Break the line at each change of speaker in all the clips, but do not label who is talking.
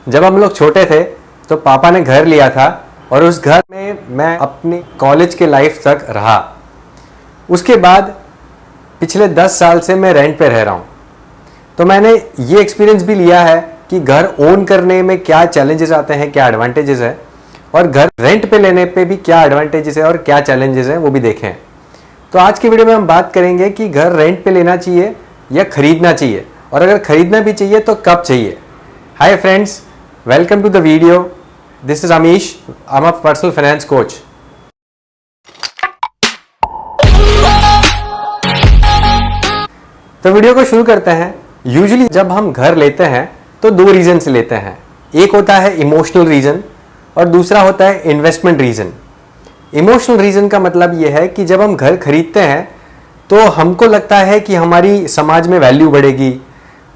जब हम लोग छोटे थे तो पापा ने घर लिया था और उस घर में मैं अपनी कॉलेज के लाइफ तक रहा। उसके बाद पिछले 10 साल से मैं रेंट पे रह रहा हूँ। तो मैंने ये एक्सपीरियंस भी लिया है कि घर ओन करने में क्या चैलेंजेस आते हैं, क्या एडवांटेजेस है, और घर रेंट पे लेने पे भी क्या एडवांटेजेस है और क्या चैलेंजेस हैं वो भी देखे हैं। तो आज की वीडियो में हम बात करेंगे कि घर रेंट पे लेना चाहिए या खरीदना चाहिए, और अगर खरीदना भी चाहिए तो कब चाहिए। Hi friends, welcome to the video. This is Amish, I am a personal finance coach. तो वीडियो को शुरू करते हैं। यूजुअली जब हम घर लेते हैं तो दो रीजन से लेते हैं। एक होता है इमोशनल रीजन और दूसरा होता है इन्वेस्टमेंट रीजन। इमोशनल रीजन का मतलब यह है कि जब हम घर खरीदते हैं तो हमको लगता है कि हमारी समाज में वैल्यू बढ़ेगी।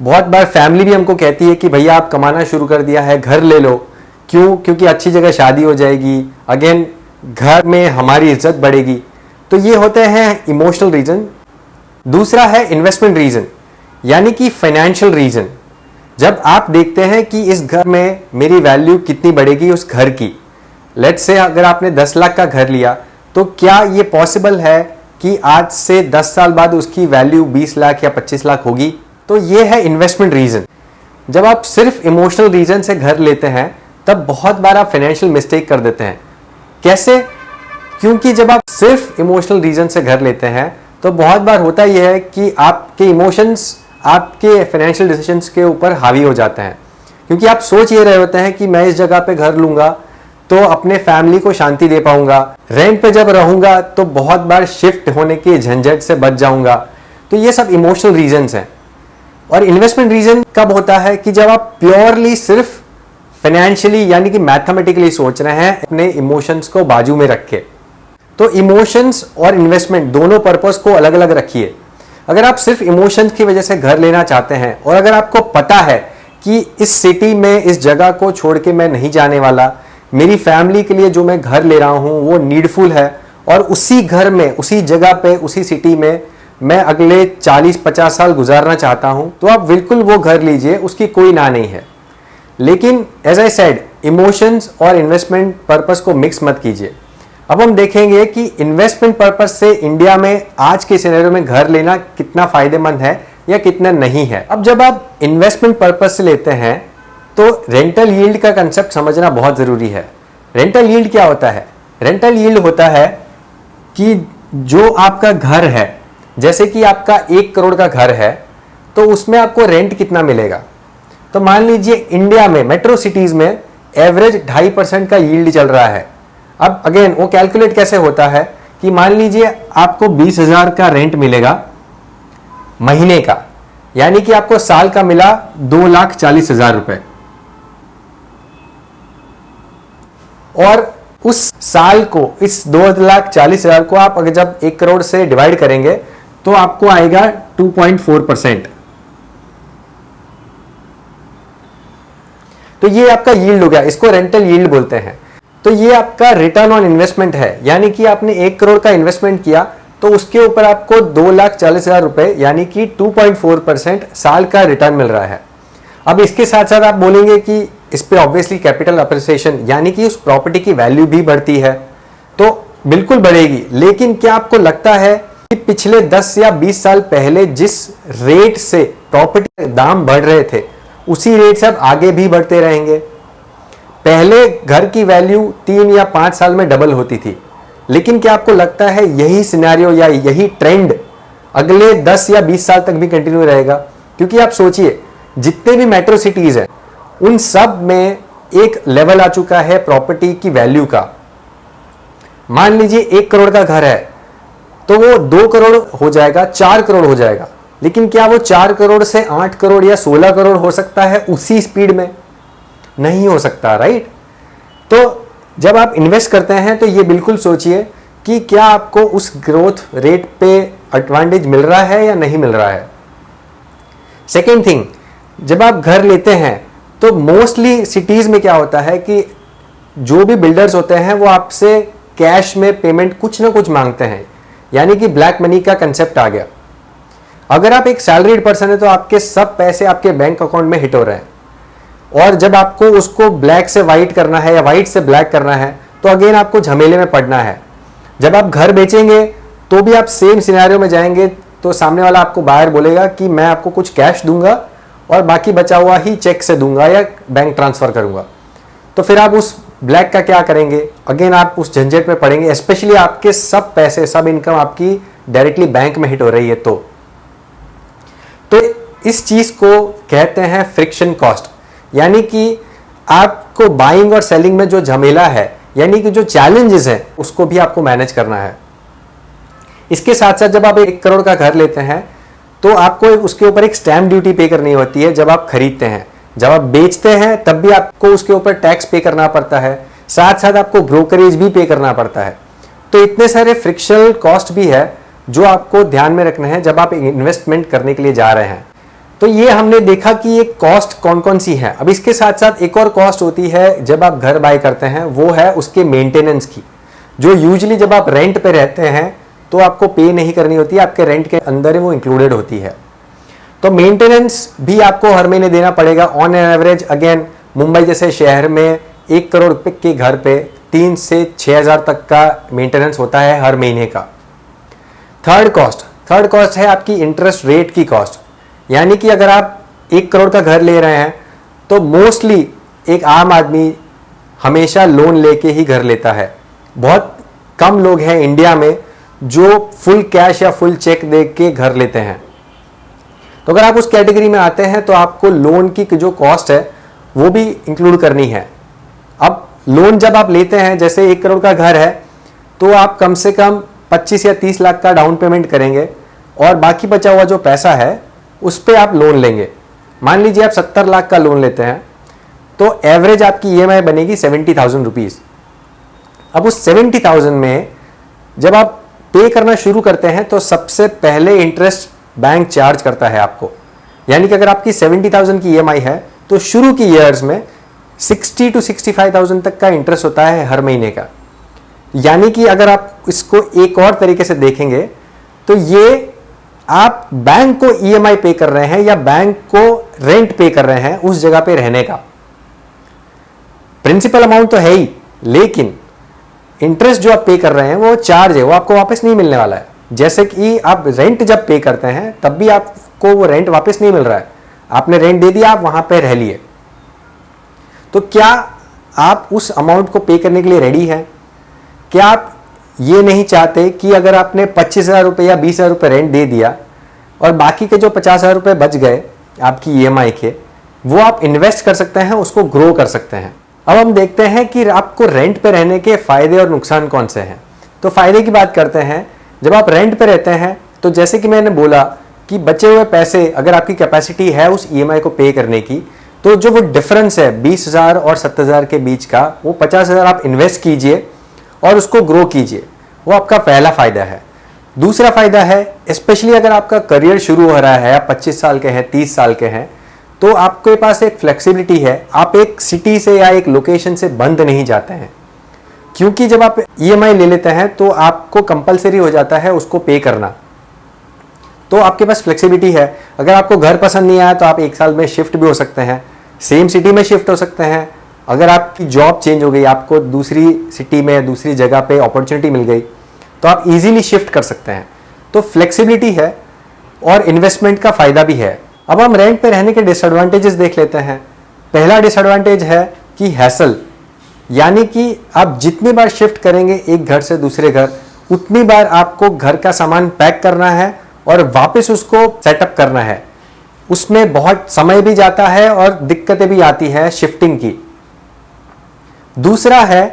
बहुत बार फैमिली भी हमको कहती है कि भैया आप कमाना शुरू कर दिया है, घर ले लो। क्यों? क्योंकि अच्छी जगह शादी हो जाएगी, अगेन घर में हमारी इज्जत बढ़ेगी। तो ये होते हैं इमोशनल रीजन। दूसरा है इन्वेस्टमेंट रीजन, यानी कि फाइनेंशियल रीजन। जब आप देखते हैं कि इस घर में मेरी वैल्यू कितनी बढ़ेगी उस घर की। लेट्स से अगर आपने 10 लाख का घर लिया तो क्या ये पॉसिबल है कि आज से 10 साल बाद उसकी वैल्यू 20 लाख या 25 लाख होगी? तो ये है इन्वेस्टमेंट रीजन। जब आप सिर्फ इमोशनल रीजन से घर लेते हैं तब बहुत बार आप फाइनेंशियल मिस्टेक कर देते हैं। कैसे? क्योंकि जब आप सिर्फ इमोशनल रीजन से घर लेते हैं तो बहुत बार होता यह है कि आपके इमोशंस आपके फाइनेंशियल डिसीजंस के ऊपर हावी हो जाते हैं। क्योंकि आप सोच ये रहे होते हैं कि मैं इस जगह पे घर लूंगा तो अपने फैमिली को शांति दे पाऊंगा, रेंट पे जब रहूंगा तो बहुत बार शिफ्ट होने के झंझट से बच जाऊंगा। तो ये सब इमोशनल रीजंस हैं। और इन्वेस्टमेंट रीजन कब होता है कि जब आप प्योरली सिर्फ फाइनेंशियली यानी कि मैथमेटिकली सोच रहे हैं, अपने इमोशंस को बाजू में रख के। तो इमोशंस और इन्वेस्टमेंट दोनों पर्पस को अलग अलग रखिए। अगर आप सिर्फ इमोशंस की वजह से घर लेना चाहते हैं और अगर आपको पता है कि इस सिटी में इस जगह को छोड़ के मैं नहीं जाने वाला, मेरी फैमिली के लिए जो मैं घर ले रहा हूं वो नीडफुल है और उसी घर में, उसी जगह पे, उसी सिटी में मैं अगले 40-50 साल गुजारना चाहता हूं, तो आप बिल्कुल वो घर लीजिए, उसकी कोई ना नहीं है। लेकिन एज आई सेड, इमोशंस और इन्वेस्टमेंट पर्पस को मिक्स मत कीजिए। अब हम देखेंगे कि इन्वेस्टमेंट पर्पस से इंडिया में आज के सिनेरियो में घर लेना कितना फायदेमंद है या कितना नहीं है। अब जब आप इन्वेस्टमेंट पर्पस से लेते हैं तो रेंटल यील्ड का कंसेप्ट समझना बहुत जरूरी है। रेंटल यील्ड क्या होता है? रेंटल यील्ड होता है कि जो आपका घर है, जैसे कि आपका 1 करोड़ का घर है तो उसमें आपको रेंट कितना मिलेगा। तो मान लीजिए इंडिया में मेट्रो सिटीज में एवरेज 2.5% का यील्ड चल रहा है। अब अगेन वो कैलकुलेट कैसे होता है कि मान लीजिए आपको 20,000 का रेंट मिलेगा महीने का, यानी कि आपको साल का मिला 2,40,000 रुपए, और उस साल को, इस 2,40,000 को आप अगर जब 1 करोड़ से डिवाइड करेंगे तो आपको आएगा 2.4%। तो ये आपका यील्ड हो गया, इसको रेंटल यील्ड बोलते हैं। तो ये आपका रिटर्न ऑन इन्वेस्टमेंट है, यानी कि आपने 1 करोड़ का इन्वेस्टमेंट किया तो उसके ऊपर आपको 2,40,000 रुपए यानी कि 2.4% साल का रिटर्न मिल रहा है। अब इसके साथ साथ आप बोलेंगे कि इस पे ऑब्वियसली कैपिटल अप्रिसिएशन यानी कि उस प्रॉपर्टी की वैल्यू भी बढ़ती है। तो बिल्कुल बढ़ेगी, लेकिन क्या आपको लगता है कि पिछले 10 या 20 साल पहले जिस रेट से प्रॉपर्टी के दाम बढ़ रहे थे उसी रेट से अब आगे भी बढ़ते रहेंगे? पहले घर की वैल्यू 3 या 5 साल में डबल होती थी, लेकिन क्या आपको लगता है यही सिनेरियो या यही ट्रेंड अगले 10 या 20 साल तक भी कंटिन्यू रहेगा? क्योंकि आप सोचिए, जितने भी मेट्रो सिटीज हैं उन सब में एक लेवल आ चुका है प्रॉपर्टी की वैल्यू का। मान लीजिए 1 करोड़ का घर है तो वो 2 करोड़ हो जाएगा, 4 करोड़ हो जाएगा, लेकिन क्या वो 4 करोड़ से 8 करोड़ या 16 करोड़ हो सकता है उसी स्पीड में? नहीं हो सकता, राइट? तो जब आप इन्वेस्ट करते हैं तो ये बिल्कुल सोचिए कि क्या आपको उस ग्रोथ रेट पे एडवांटेज मिल रहा है या नहीं मिल रहा है। सेकेंड थिंग, जब आप घर लेते हैं तो मोस्टली सिटीज में क्या होता है कि जो भी बिल्डर्स होते हैं वो आपसे कैश में पेमेंट कुछ ना कुछ मांगते हैं, यानी कि ब्लैक मनी का कंसेप्ट आ गया। अगर आप एक सैलरीड पर्सन है तो आपके सब पैसे आपके बैंक अकाउंट में हिट हो रहे हैं। और जब आपको उसको ब्लैक से वाइट करना है या वाइट से ब्लैक करना है तो अगेन आपको झमेले में पड़ना है। जब आप घर बेचेंगे तो भी आप सेम सिनेरियो में जाएंगे तो सामने वाला आपको बायर बोलेगा कि मैं आपको कुछ कैश दूंगा और बाकी बचा हुआ ही चेक से दूंगा या बैंक ट्रांसफर करूंगा। तो फिर आप उस ब्लैक का क्या करेंगे? अगेन आप उस झंझट में पड़ेंगे, स्पेशली आपके सब पैसे सब इनकम आपकी डायरेक्टली बैंक में हिट हो रही है। तो इस चीज को कहते हैं फ्रिक्शन कॉस्ट, यानी कि आपको बाइंग और सेलिंग में जो झमेला है, यानी कि जो चैलेंजेस हैं उसको भी आपको मैनेज करना है। इसके साथ साथ जब आप 1 करोड़ का घर लेते हैं तो आपको उसके ऊपर एक स्टैम्प ड्यूटी पे करनी होती है जब आप खरीदते हैं। जब आप बेचते हैं तब भी आपको उसके ऊपर टैक्स पे करना पड़ता है, साथ साथ आपको ब्रोकरेज भी पे करना पड़ता है। तो इतने सारे फ्रिक्शनल कॉस्ट भी है जो आपको ध्यान में रखना है जब आप इन्वेस्टमेंट करने के लिए जा रहे हैं। तो ये हमने देखा कि ये कॉस्ट कौन कौन सी है। अब इसके साथ साथ एक और कॉस्ट होती है जब आप घर बाय करते हैं, वो है उसके मेंटेनेंस की, जो यूजुअली जब आप रेंट पे रहते हैं तो आपको पे नहीं करनी होती है, आपके रेंट के अंदर ही वो इंक्लूडेड होती है। तो मेंटेनेंस भी आपको हर महीने देना पड़ेगा। On an average again Mumbai जैसे शहर में 1 करोड़ के घर पे 3 से 6,000 तक का मेंटेनेंस होता है हर महीने का। थर्ड कॉस्ट है आपकी इंटरेस्ट रेट की कॉस्ट, यानी कि अगर आप 1 करोड़ का घर ले रहे हैं तो मोस्टली एक आम आदमी हमेशा लोन लेके ही घर लेता है। बहुत कम लोग हैं इंडिया में जो फुल कैश या फुल चेक दे के घर लेते हैं। तो अगर आप उस कैटेगरी में आते हैं तो आपको लोन की जो कॉस्ट है वो भी इंक्लूड करनी है। अब लोन जब आप लेते हैं, जैसे 1 करोड़ का घर है तो आप कम से कम 25 या 30 लाख का डाउन पेमेंट करेंगे और बाकी बचा हुआ जो पैसा है उस पर आप लोन लेंगे। मान लीजिए आप 70 लाख का लोन लेते हैं तो एवरेज आपकी EMI बनेगी 70,000 रुपीज। अब उस 70,000 में जब आप पे करना शुरू करते हैं तो सबसे पहले इंटरेस्ट बैंक चार्ज करता है आपको, यानी कि अगर आपकी 70,000 की EMI है तो शुरू की ईयर्स में 60 to 65,000 तक का इंटरेस्ट होता है हर महीने का। यानी कि अगर आप इसको एक और तरीके से देखेंगे तो ये आप बैंक को EMI पे कर रहे हैं या बैंक को रेंट पे कर रहे हैं उस जगह पे रहने का। प्रिंसिपल अमाउंट तो है ही, लेकिन इंटरेस्ट जो आप पे कर रहे हैं वो चार्ज है, वो आपको वापस नहीं मिलने वाला है। जैसे कि आप रेंट जब पे करते हैं तब भी आपको वो रेंट वापस नहीं मिल रहा है, आपने रेंट दे दिया, आप वहां पे रह लिए। तो क्या आप उस अमाउंट को पे करने के लिए रेडी हैं? क्या आप ये नहीं चाहते कि अगर आपने 25,000 रुपये या 20,000 रुपये रेंट दे दिया और बाकी के जो 50,000 रुपये बच गए आपकी EMI के, वो आप इन्वेस्ट कर सकते हैं, उसको ग्रो कर सकते हैं। अब हम देखते हैं कि आपको रेंट पे रहने के फायदे और नुकसान कौन से हैं। तो फायदे की बात करते हैं। जब आप रेंट पे रहते हैं तो जैसे कि मैंने बोला कि बचे हुए पैसे, अगर आपकी कैपेसिटी है उस EMI को पे करने की, तो जो वो डिफरेंस है 20,000 और 70,000 के बीच का, वो 50,000 आप इन्वेस्ट कीजिए और उसको ग्रो कीजिए। वो आपका पहला फायदा है। दूसरा फायदा है, स्पेशली अगर आपका करियर शुरू हो रहा है, आप 25 साल के हैं, 30 साल के हैं, तो आपके पास एक फ्लेक्सिबिलिटी है। आप एक सिटी से या एक लोकेशन से बंद नहीं जाते हैं, क्योंकि जब आप EMI ले लेते हैं तो आपको कंपलसरी हो जाता है उसको पे करना। तो आपके पास फ्लेक्सिबिलिटी है। अगर आपको घर पसंद नहीं आया तो आप 1 साल में शिफ्ट भी हो सकते हैं, सेम सिटी में शिफ्ट हो सकते हैं। अगर आपकी जॉब चेंज हो गई, आपको दूसरी सिटी में दूसरी जगह पे अपॉर्चुनिटी मिल गई, तो आप इजीली शिफ्ट कर सकते हैं। तो फ्लेक्सिबिलिटी है और इन्वेस्टमेंट का फायदा भी है। अब हम रेंट पे रहने के डिसएडवांटेजेस देख लेते हैं। पहला डिसएडवांटेज है कि हैसल, यानी कि आप जितनी बार शिफ्ट करेंगे एक घर से दूसरे घर, उतनी बार आपको घर का सामान पैक करना है और वापस उसको सेटअप करना है। उसमें बहुत समय भी जाता है और दिक्कतें भी आती है शिफ्टिंग की। दूसरा है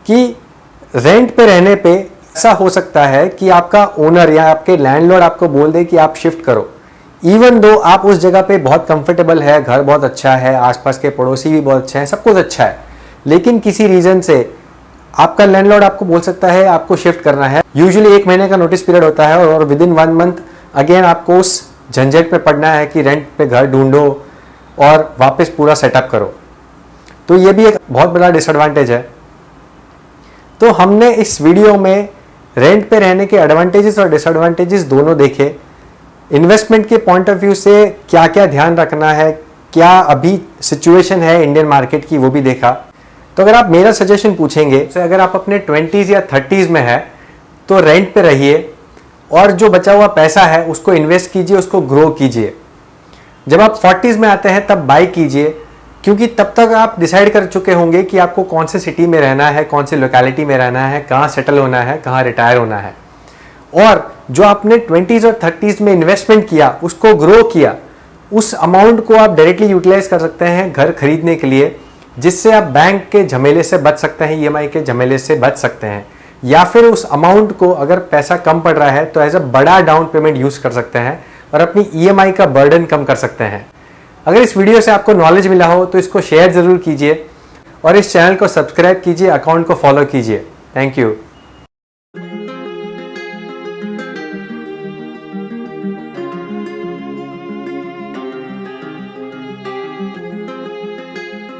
कि रेंट पे रहने पे ऐसा हो सकता है कि आपका ओनर या आपके लैंडलॉर्ड आपको बोल दे कि आप शिफ्ट करो, इवन दो आप उस जगह पे बहुत कंफर्टेबल है, घर बहुत अच्छा है, आसपास के पड़ोसी भी बहुत अच्छे हैं, सब कुछ अच्छा है, लेकिन किसी रीजन से आपका लैंडलॉर्ड आपको बोल सकता है आपको शिफ्ट करना है। यूजुअली 1 महीने का नोटिस पीरियड होता है और विद इन 1 मंथ अगेन आपको उस झंझट में पड़ना है कि रेंट पे घर ढूंढो और वापस पूरा सेटअप करो। तो ये भी एक बहुत बड़ा डिसएडवांटेज है। तो हमने इस वीडियो में रेंट पे रहने के एडवांटेजेस और डिसएडवांटेजेस दोनों देखे। इन्वेस्टमेंट के पॉइंट ऑफ व्यू से क्या क्या ध्यान रखना है, क्या अभी सिचुएशन है इंडियन मार्केट की वो भी देखा। तो अगर आप मेरा सजेशन पूछेंगे तो अगर आप अपने 20s या 30s में है तो रेंट पे रहिए और जो बचा हुआ पैसा है उसको इन्वेस्ट कीजिए, उसको ग्रो कीजिए। जब आप 40s में आते हैं तब बाई कीजिए, क्योंकि तब तक आप डिसाइड कर चुके होंगे कि आपको कौन से सिटी में रहना है, कौन सी लोकेलिटी में रहना है, कहाँ सेटल होना है, कहाँ रिटायर होना है। और जो आपने 20s और 30s में इन्वेस्टमेंट किया, उसको ग्रो किया, उस अमाउंट को आप डायरेक्टली यूटिलाइज कर सकते हैं घर खरीदने के लिए, जिससे आप बैंक के झमेले से बच सकते हैं, ईएमआई के झमेले से बच सकते हैं। या फिर उस अमाउंट को अगर पैसा कम पड़ रहा है तो एज अ बड़ा डाउन पेमेंट यूज कर सकते हैं और अपनी ईएमआई का बर्डन कम कर सकते हैं। अगर इस वीडियो से आपको नॉलेज मिला हो तो इसको शेयर जरूर कीजिए और इस चैनल को सब्सक्राइब कीजिए, अकाउंट को फॉलो कीजिए। Thank you.